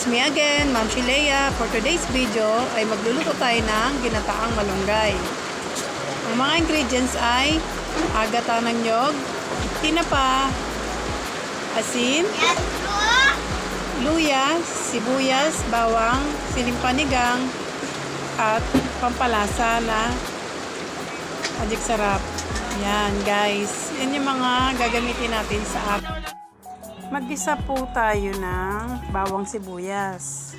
It's me again, Ma'am Shilea. For today's video ay magluluto tayo ng ginataang malunggay. Ang mga ingredients ay agata ng nyog, tinapa, asin, luya, sibuyas, bawang, siling panigang, at pampalasa na magic sarap. Yan guys, yan yung mga gagamitin natin sa atin. Mag-isa po tayo ng bawang sibuyas.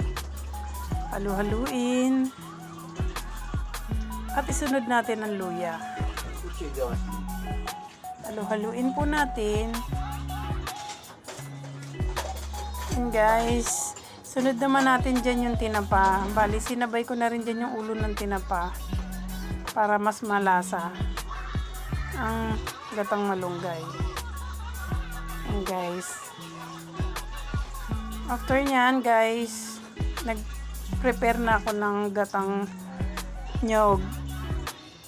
Halu-haluin. At isunod natin ang luya. Halu-haluin po natin. And guys, sunod naman natin dyan yung tinapa. Bali, sinabay ko na rin dyan yung ulo ng tinapa para mas malasa ang gatang malunggay. And guys, after nyan guys, nag-prepare na ako ng gatang nyog.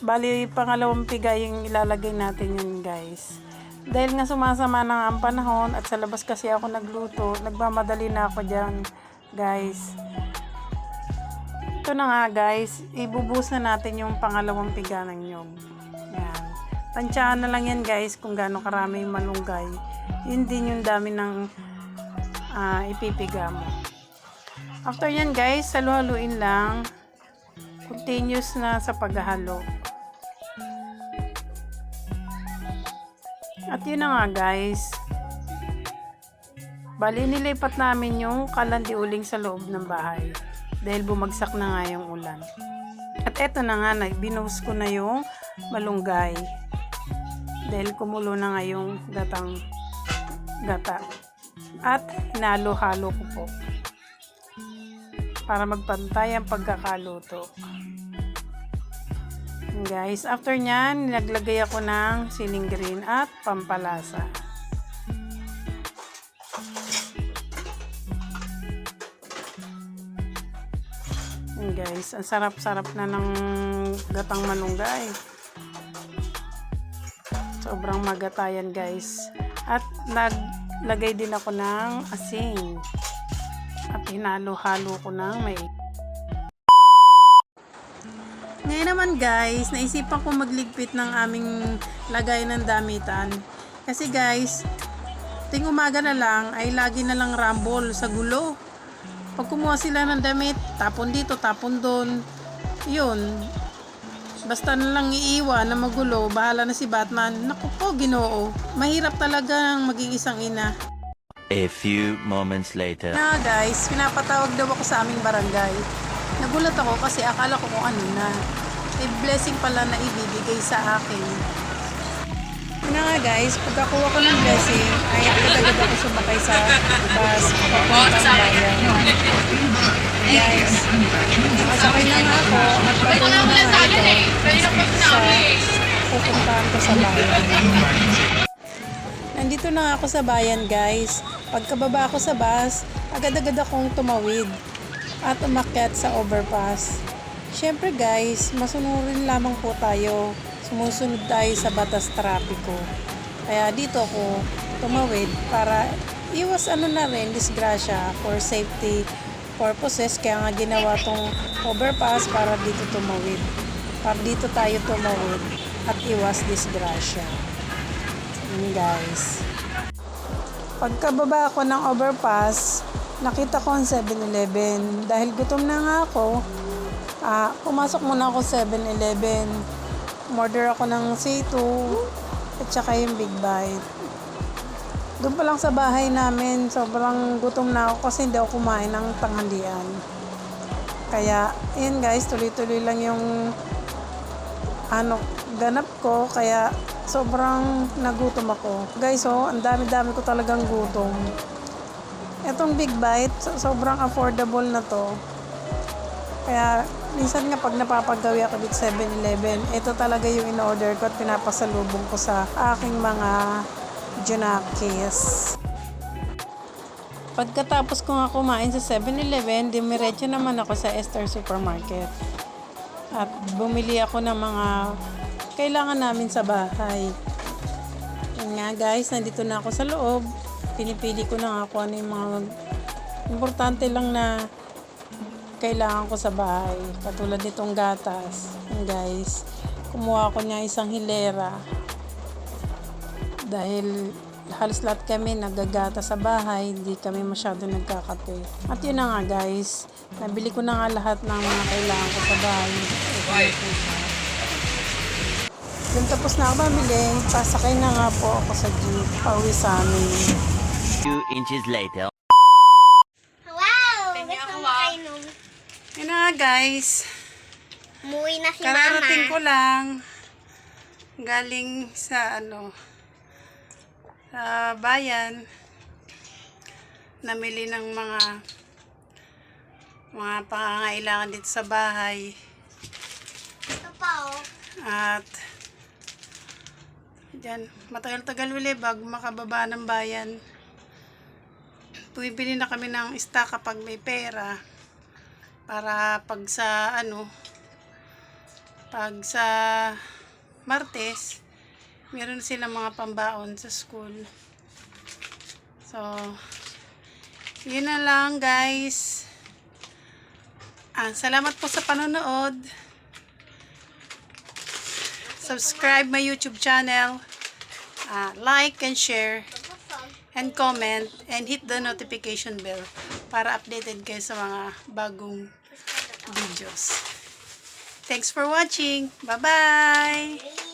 Bali, pangalawang pigay yung ilalagay natin yun guys. Dahil nga sumasama na ang panahon at sa labas kasi ako nagluto, nagmamadali na ako dyan guys. Ito na nga guys, ibubuhos na natin yung pangalawang piga ng nyog. Yan. Tansyahan na lang yan guys kung gaano karami yung malunggay. Yun din yung dami ng ipipiga mo. After yan guys, halu-haluin lang. Continuous na sa paghahalo. At yun na nga guys. Bali, nilipat namin yung kalandiuling sa loob ng bahay. Dahil bumagsak na nga yung ulan. At eto na nga, binuhos ko na yung malunggay. Dahil kumulo na nga yung gata. At hinalo-halo ko po para magpantay ang pagkakaluto. Guys, after nyan, naglagay ako ng siling green at pampalasa. Guys, ang sarap-sarap na ng gatang malunggay. Sobrang magatayan guys. At naglagay din ako ng asin. At hinalo-halo ko ng may. Ngayon naman guys, naisipan ko magligpit ng aming lagay ng damitan. Kasi guys, ting umaga na lang ay lagi na lang rumble sa gulo. Pag kumuha sila ng damit, tapon dito, tapon doon. Yun. Basta na lang iiwan na magulo, bahala na si Batman. Naku po, Ginoo. Mahirap talaga ang maging isang ina. A few moments later. Na guys, pinapatawag daw ako sa aming barangay. Nagulat ako kasi akala ko kung ano na. May blessing pala na ibibigay sa akin. Yun nga guys, pagkakuha ko ng blessing, ay agad-agad ako sumakay sa bus papuntang bayan. Guys, nakasakay na nga ako at patungo na nga ito sa pupuntahan ko sa bayan. Nandito na ako sa bayan guys. Pagkababa ako sa bus, agad-agad akong tumawid at umakyat sa overpass. Syempre guys, masunurin lamang po tayo. Sumusunod tayo sa batas trapiko. Kaya dito ako tumawid para iwas na rin disgrasya for safety purposes. Kaya nga ginawa tong overpass para dito tumawid. Para dito tayo tumawid at iwas disgrasya. Guys, pagkababa ako ng overpass, nakita ko ang 7-Eleven. Dahil gutom na nga ako, pumasok muna ako 7-Eleven. Order ako ng C2 at saka yung Big Bite. Doon pa lang sa bahay namin, sobrang gutom na ako kasi hindi ako kumain ng tanghalian. Kaya, yun guys, tuloy-tuloy lang yung ganap ko. Kaya, sobrang nagutom ako. Guys, ang dami-dami ko talagang gutom. Etong Big Bite, sobrang affordable na to. Kaya, minsan nga pag napapagawi ako dito 7-Eleven, ito talaga yung in-order ko at pinapasalubong ko sa aking mga junakis. Pagkatapos ko nga kumain sa 7-Eleven, dimiretso naman ako sa Esther Supermarket. At bumili ako ng mga kailangan namin sa bahay. Yun nga guys, nandito na ako sa loob. Pinipili ko na nga kung ano yung mga Importante lang na kailangan ko sa bahay. Katulad nitong gatas. Yan guys. Kumuha ko niya isang hilera. Dahil halos lahat kami nagagata sa bahay. Hindi kami masyado nagkakape. At yun na nga guys. Nabili ko na nga lahat ng mga kailangan ko sa bahay. Yung tapos na ako mamili. Pasakay na nga po ako sa jeep. Pauwi sa amin. 2 inches later. Wow! Gusto mo kainom? Yun na nga guys. Umuwi na si Kararating Mama. ko lang galing sa sa bayan, namili ng mga pangangailangan dito sa bahay Ito pa oh. at dyan, matagal-tagal uli bago makababa ng bayan. Bumibili na kami ng stock kapag may pera para pag sa Martes, meron silang mga pambaon sa school. So, yun na lang guys. Salamat po sa panonood. Subscribe my YouTube channel. Like and share and comment and hit the notification bell para updated kayo sa mga bagong videos. Thanks for watching. Bye-bye!